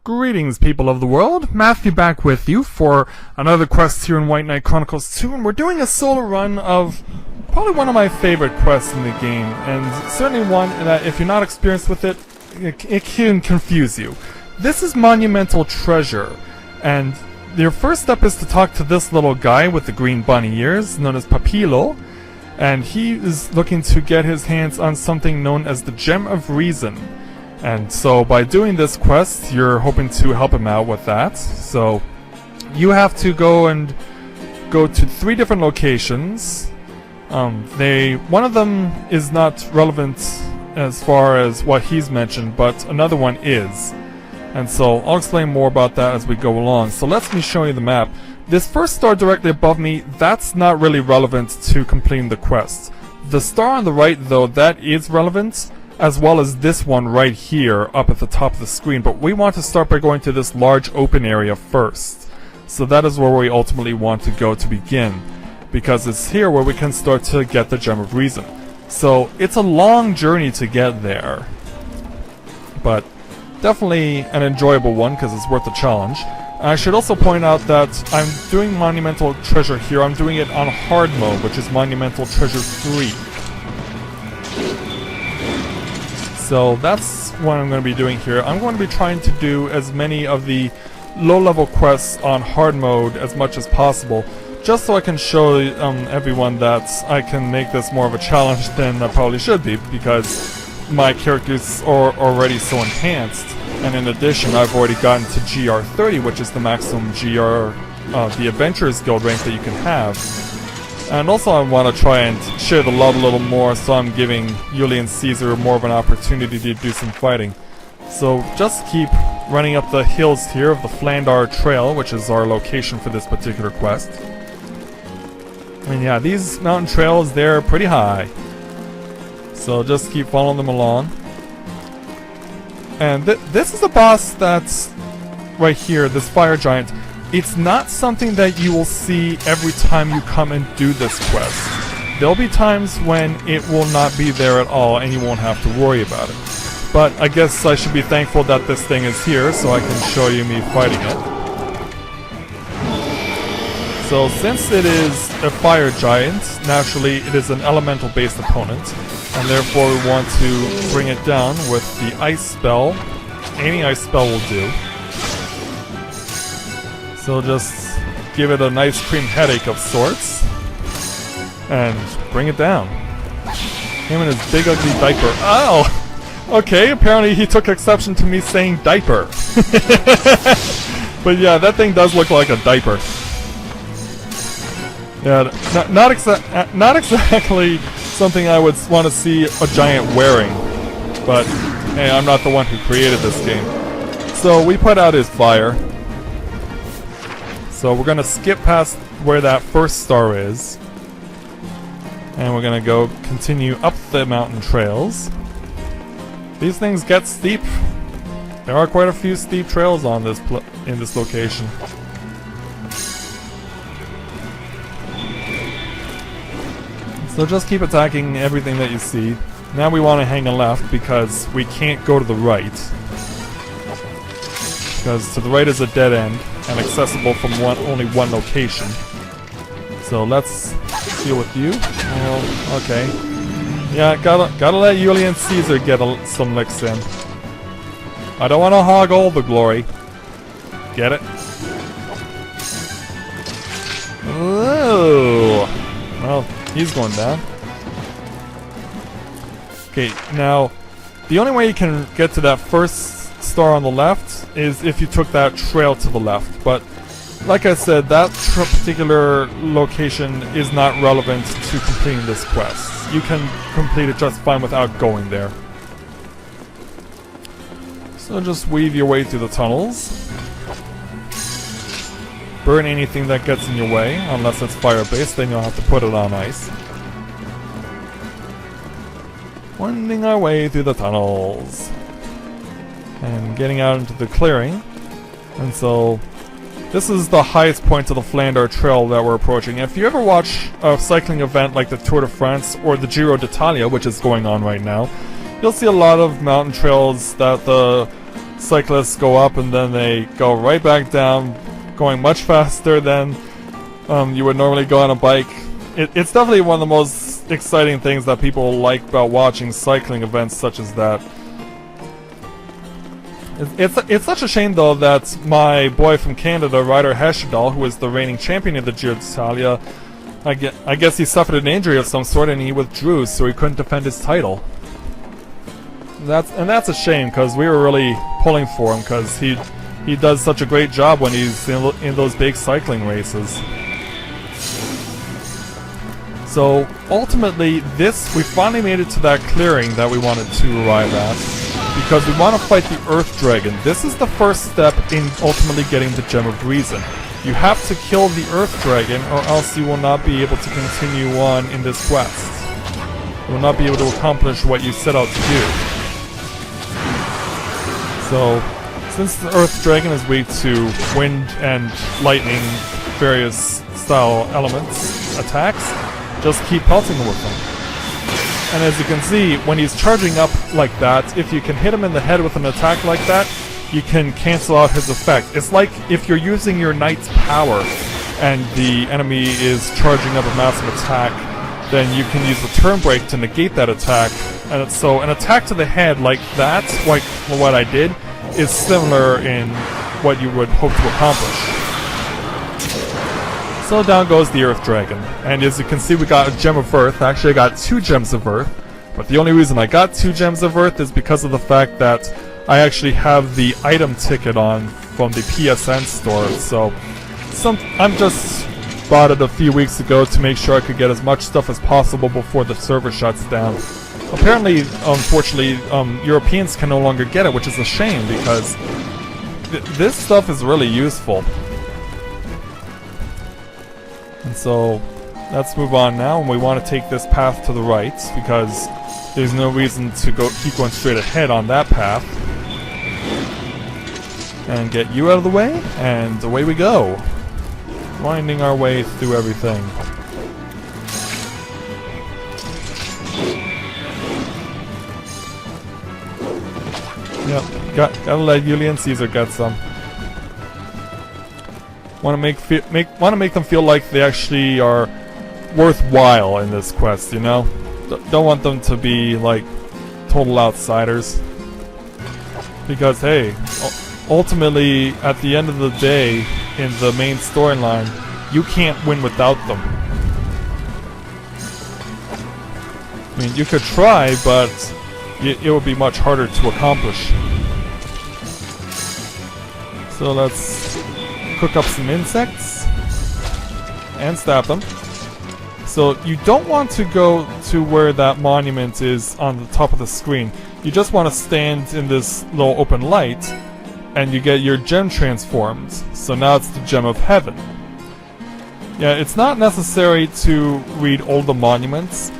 Greetings, people of the world. Matthew back with you for another quest here in White Knight Chronicles 2, and we're doing a solo run of probably one of my favorite quests in the game, and certainly one that if you're not experienced with it, it can confuse you. This is Monumental Treasure, and your first step is to talk to this little guy with the green bunny ears, known as Papilo, and he is looking to get his hands on something known as the Gem of Reason. And so by doing this quest, you're hoping to help him out with that. So you have to go to 3 different locations. One of them is not relevant as far as what he's mentioned, but another one is. And so I'll explain more about that as we go along. So let me show you the map. This first star directly above me, that's not really relevant to completing the quest. The star on the right, though, that is relevant, as well as this one right here up at the top of the screen, but we want to start by going to this large open area first. So that is where we ultimately want to go to begin, because it's here where we can start to get the Gem of Reason. So it's a long journey to get there, but definitely an enjoyable one because it's worth the challenge. I should also point out that I'm doing Monumental Treasure here. I'm doing it on hard mode, which is Monumental Treasure 3. So that's what I'm going to be doing here. I'm going to be trying to do as many of the low-level quests on hard mode as much as possible, just so I can show everyone that I can make this more of a challenge than I probably should be, because my characters are already so enhanced, and in addition I've already gotten to GR 30, which is the maximum GR, the Adventurers Guild rank that you can have. And also I want to try and share the love a little more, so I'm giving Julius Caesar more of an opportunity to do some fighting. So just keep running up the hills here of the Flandar Trail, which is our location for this particular quest. And yeah, these mountain trails, they're pretty high. So just keep following them along. And this is a boss that's right here, this fire giant. It's not something that you will see every time you come and do this quest. There'll be times when it will not be there at all and you won't have to worry about it. But I guess I should be thankful that this thing is here so I can show you me fighting it. So since it is a fire giant, naturally it is an elemental based opponent, and therefore we want to bring it down with the ice spell. Any ice spell will do. So just give it a nice cream headache of sorts, and bring it down. Him and his big ugly diaper. Oh! Okay, apparently he took exception to me saying diaper. But yeah, that thing does look like a diaper. Yeah, not exactly something I would want to see a giant wearing. But hey, I'm not the one who created this game. So we put out his fire. So we're gonna skip past where that first star is, and we're gonna go continue up the mountain trails. These things get steep. There are quite a few steep trails on this in this location. So just keep attacking everything that you see. Now we want to hang a left because we can't go to the right, because to the right is a dead end and accessible from only one location. So let's deal with you. Oh, okay. Yeah, gotta let Julius Caesar get some licks in. I don't want to hog all the glory. Get it? Oh, well, he's going down. Okay, now the only way you can get to that first star on the left is if you took that trail to the left, but like I said, that particular location is not relevant to completing this quest. You can complete it just fine without going there. So just weave your way through the tunnels. Burn anything that gets in your way, unless it's fire-based, then you'll have to put it on ice. Winding our way through the tunnels and getting out into the clearing. And so this is the highest point of the Flandar Trail that we're approaching. If you ever watch a cycling event like the Tour de France or the Giro d'Italia, which is going on right now, you'll see a lot of mountain trails that the cyclists go up and then they go right back down, going much faster than you would normally go on a bike. It's definitely one of the most exciting things that people like about watching cycling events such as that. It's such a shame though that my boy from Canada, Ryder Hesjedal, who is the reigning champion of the Giro d'Italia, I guess he suffered an injury of some sort and he withdrew, so he couldn't defend his title. That's a shame, because we were really pulling for him, because he does such a great job when he's in those big cycling races. So ultimately, we finally made it to that clearing that we wanted to arrive at, because we want to fight the Earth Dragon. This is the first step in ultimately getting the Gem of Reason. You have to kill the Earth Dragon, or else you will not be able to continue on in this quest. You will not be able to accomplish what you set out to do. So, since the Earth Dragon is weak to wind and lightning, various style elements, attacks, just keep pelting with them. And as you can see, when he's charging up like that, if you can hit him in the head with an attack like that, you can cancel out his effect. It's like if you're using your knight's power and the enemy is charging up a massive attack, then you can use the turn break to negate that attack. And so an attack to the head like that, like what I did, is similar in what you would hope to accomplish. So down goes the Earth Dragon. And as you can see, we got a Gem of Earth. Actually, I got 2 Gems of Earth. But the only reason I got 2 Gems of Earth is because of the fact that I actually have the item ticket on from the PSN store. So I'm just bought it a few weeks ago to make sure I could get as much stuff as possible before the server shuts down. Apparently, unfortunately, Europeans can no longer get it, which is a shame because this stuff is really useful. And so, let's move on now, and we want to take this path to the right because there's no reason to keep going straight ahead on that path. And get you out of the way, and away we go. Winding our way through everything. Yep, gotta let Julius Caesar get some. Want to make them feel like they actually are worthwhile in this quest, you know? Don't want them to be like total outsiders. Because hey, ultimately at the end of the day, in the main storyline, you can't win without them. I mean, you could try, but it would be much harder to accomplish. So let's cook up some insects and stab them. So you don't want to go to where that monument is on the top of the screen. You just want to stand in this little open light and you get your gem transformed. So now it's the Gem of Heaven. Yeah, it's not necessary to read all the monuments.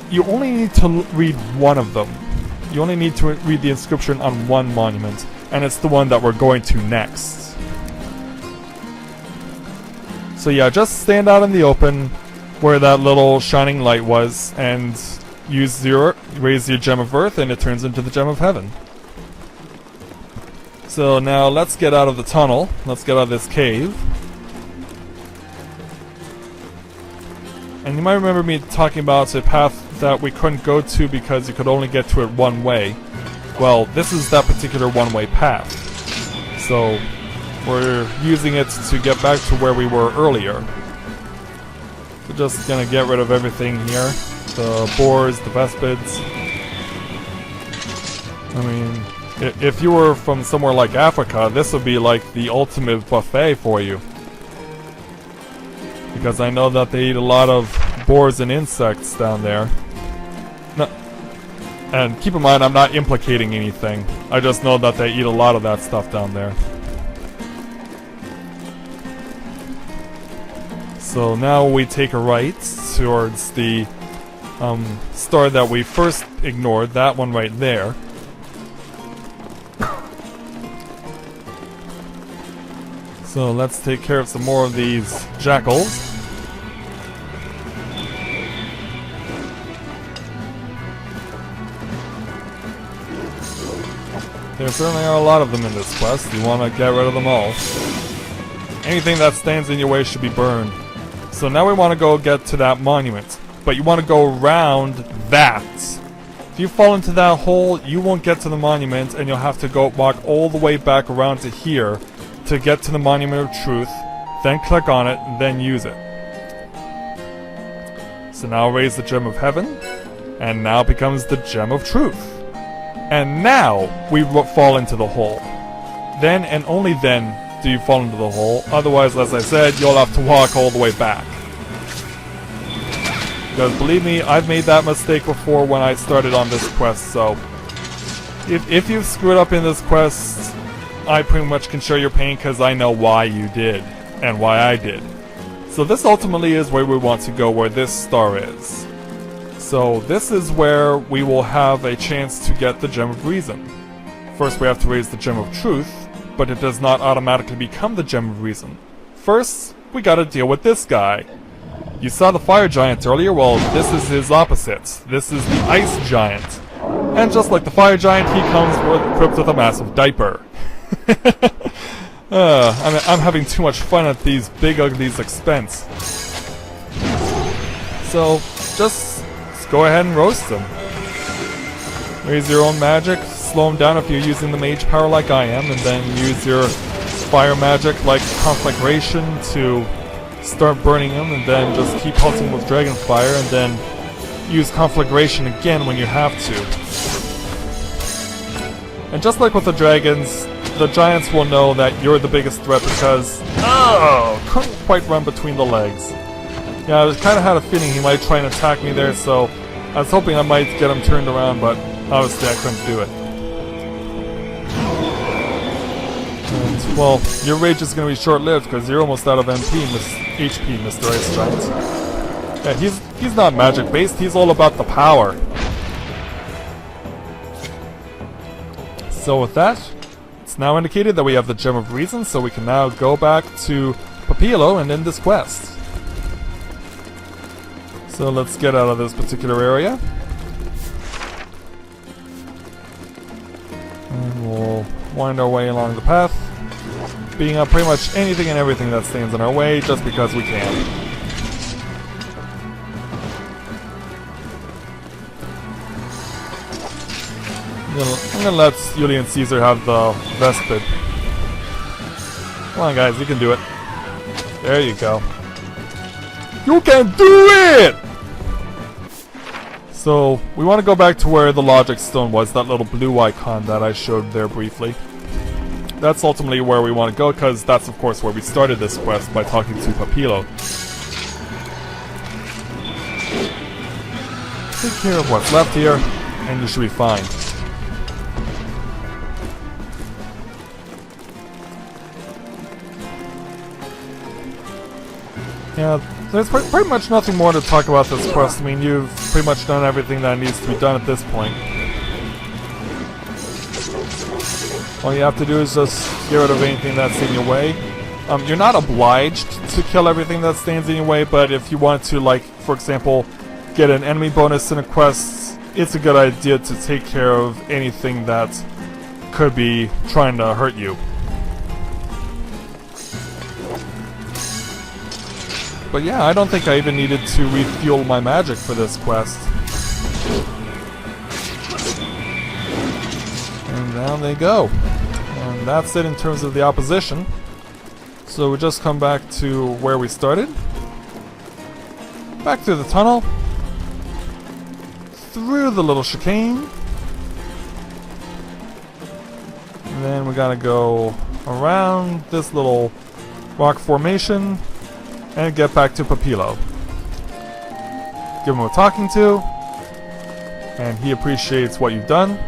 You only need to read one of them. You only need to read the inscription on one monument, and it's the one that we're going to next. So yeah, just stand out in the open where that little shining light was, and raise your Gem of Earth, and it turns into the Gem of Heaven. So now let's get out of the tunnel. Let's get out of this cave. And you might remember me talking about a path that we couldn't go to because you could only get to it one way. Well, this is that particular one-way path. So we're using it to get back to where we were earlier. We're just gonna get rid of everything here. The boars, the vespids. I mean, if you were from somewhere like Africa, this would be like the ultimate buffet for you. Because I know that they eat a lot of boars and insects down there. No, and keep in mind, I'm not implicating anything. I just know that they eat a lot of that stuff down there. So now we take a right towards the star that we first ignored, that one right there. So let's take care of some more of these jackals. There certainly are a lot of them in this quest. You want to get rid of them all. Anything that stands in your way should be burned. So now we want to go get to that monument. But you want to go around that. If you fall into that hole, you won't get to the monument, and you'll have to go walk all the way back around to here to get to the Monument of Truth, then click on it, and then use it. So now raise the Gem of Heaven, and now it becomes the Gem of Truth. And now we fall into the hole. Then and only then do you fall into the hole, otherwise, as I said, you'll have to walk all the way back. Because believe me, I've made that mistake before when I started on this quest, so if you've screwed up in this quest, I pretty much can share your pain because I know why you did, and why I did. So this ultimately is where we want to go, where this star is. So this is where we will have a chance to get the Gem of Reason. First we have to raise the Gem of Truth, but it does not automatically become the Gem of Reason. First, we gotta deal with this guy. You saw the Fire Giant earlier, well, this is his opposite. This is the Ice Giant. And just like the Fire Giant, he comes equipped with a massive diaper. I'm having too much fun at these big uglies' expense. So, just go ahead and roast them. Raise your own magic, slow them down if you're using the mage power like I am, and then use your fire magic like Conflagration to start burning them, and then just keep pulsing with Dragon Fire, and then use Conflagration again when you have to. And just like with the dragons, the giants will know that you're the biggest threat because, couldn't quite run between the legs. Yeah, I kind of had a feeling he might try and attack me there, so I was hoping I might get him turned around, but obviously I couldn't do it. And, well, your rage is going to be short-lived because you're almost out of HP, Mr. Ice Giant. Yeah, he's not magic-based, he's all about the power. So with that, it's now indicated that we have the Gem of Reason, so we can now go back to Papillo and end this quest. So let's get out of this particular area. And we'll wind our way along the path, beating up pretty much anything and everything that stands in our way, just because we can. I'm gonna let Julian Caesar have the Vespid. Come on guys, you can do it. There you go. You can do it! So, we want to go back to where the Logic Stone was, that little blue icon that I showed there briefly. That's ultimately where we want to go, because that's of course where we started this quest, by talking to Papillo. Take care of what's left here, and you should be fine. Yeah, there's pretty much nothing more to talk about this quest. I mean, you've pretty much done everything that needs to be done at this point. All you have to do is just get rid of anything that's in your way. You're not obliged to kill everything that stands in your way, but if you want to, like, for example, get an enemy bonus in a quest, it's a good idea to take care of anything that could be trying to hurt you. But yeah, I don't think I even needed to refuel my magic for this quest. And down they go. And that's it in terms of the opposition. So we just come back to where we started. Back through the tunnel. Through the little chicane. And then we gotta go around this little rock formation and get back to Papillo. Give him a talking to, and he appreciates what you've done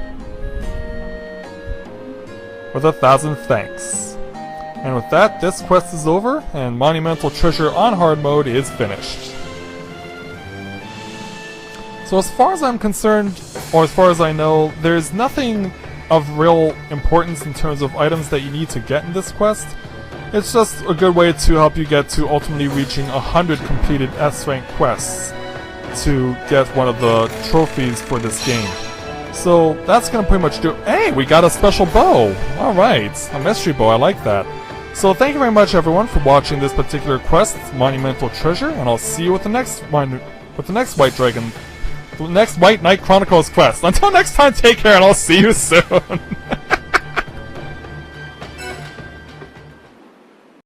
with 1,000 thanks. And with that, this quest is over, and Monumental Treasure on hard mode is finished. So as far as I'm concerned, or as far as I know, there's nothing of real importance in terms of items that you need to get in this quest. It's just a good way to help you get to ultimately reaching 100 completed S-rank quests to get one of the trophies for this game. So that's gonna pretty much do it. Hey, we got a special bow! Alright, a mystery bow, I like that. So thank you very much everyone for watching this particular quest, Monumental Treasure, and I'll see you with the next White Dragon, the next White Knight Chronicles quest. Until next time, take care and I'll see you soon!